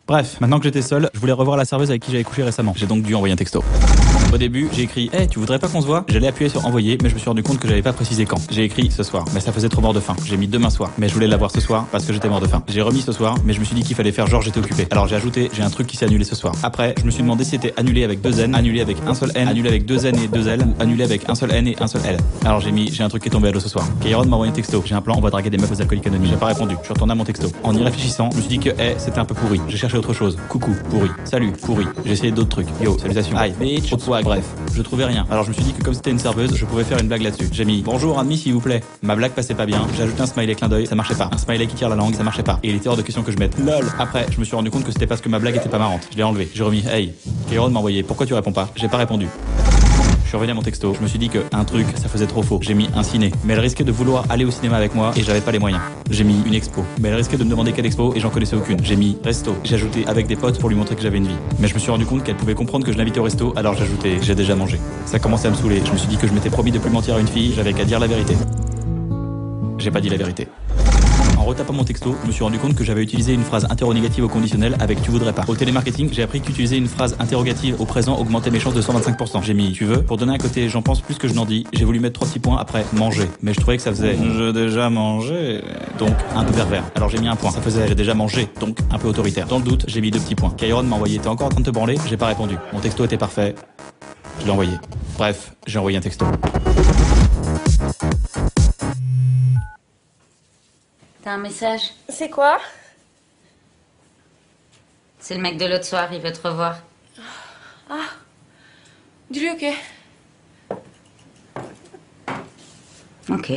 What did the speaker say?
Bref, maintenant que j'étais seul, je voulais revoir la serveuse avec qui j'avais couché récemment. J'ai donc dû envoyer un texto. Au début, j'ai écrit hey, tu voudrais pas qu'on se voit? J'allais appuyer sur envoyer, mais je me suis rendu compte que j'avais pas précisé quand. J'ai écrit ce soir, mais ça faisait trop mort de faim. J'ai mis demain soir, mais je voulais la voir ce soir parce que j'étais mort de faim. J'ai remis ce soir, mais je me suis dit qu'il fallait faire genre j'étais occupé. Alors j'ai ajouté j'ai un truc qui s'est annulé ce soir. Après, je me suis demandé si c'était annulé avec 2 N, annulé avec un seul N, annulé avec 2 N et 2 L, ou annulé avec un seul N et un seul L. Alors j'ai mis j'ai un truc qui est tombé à l'eau ce soir. Kairon m'a envoyé un texto. J'ai un plan, on va draguer des meufs aux alcooliques anonymes. J'ai pas répondu. Je suis retourné à mon texto. En y réfléchissant, je me suis dit que c'était un peu pourri. J'ai cherché autre chose. Coucou, pourri. Salut, pourri. J'ai essayé d'autres trucs. Yo, salutations. Aïe, bitch, trop de swag. Bref, je trouvais rien. Alors je me suis dit que comme c'était une serveuse, je pouvais faire une blague là-dessus. J'ai mis bonjour admis s'il vous plaît. Ma blague passait pas bien. J'ai ajouté un smiley clin d'œil, ça marchait pas. Un smiley qui tire la langue, ça marchait pas. Et il était hors de question que je mette lol. Après, je me suis rendu compte que c'était parce que ma blague était pas marrante. Je l'ai enlevé. J'ai remis hey. Kairon m'a envoyé pourquoi tu réponds pas? J'ai pas répondu. Je suis revenu à mon texto, je me suis dit que un truc, ça faisait trop faux. J'ai mis un ciné, mais elle risquait de vouloir aller au cinéma avec moi et j'avais pas les moyens. J'ai mis une expo, mais elle risquait de me demander quelle expo et j'en connaissais aucune. J'ai mis resto, j'ai ajouté avec des potes pour lui montrer que j'avais une vie. Mais je me suis rendu compte qu'elle pouvait comprendre que je l'invitais au resto, alors j'ai ajouté j'ai déjà mangé. Ça commençait à me saouler, je me suis dit que je m'étais promis de plus mentir à une fille, j'avais qu'à dire la vérité. J'ai pas dit la vérité. En retapant mon texto, je me suis rendu compte que j'avais utilisé une phrase interrogative au conditionnel avec tu voudrais pas. Au télémarketing, j'ai appris qu'utiliser une phrase interrogative au présent augmentait mes chances de 125%. J'ai mis tu veux. Pour donner un côté j'en pense plus que je n'en dis, j'ai voulu mettre 3 petits points après manger. Mais je trouvais que ça faisait j'ai déjà mangé. Donc un peu pervers. Alors j'ai mis un point. Ça faisait j'ai déjà mangé. Donc un peu autoritaire. Dans le doute, j'ai mis 2 petits points. Kairon m'a envoyé t'es encore en train de te branler? J'ai pas répondu. Mon texto était parfait. Je l'ai envoyé. Bref, j'ai envoyé un texto. T'as un message? C'est quoi? C'est le mec de l'autre soir, il veut te revoir. Ah, dis-lui ok. Ok.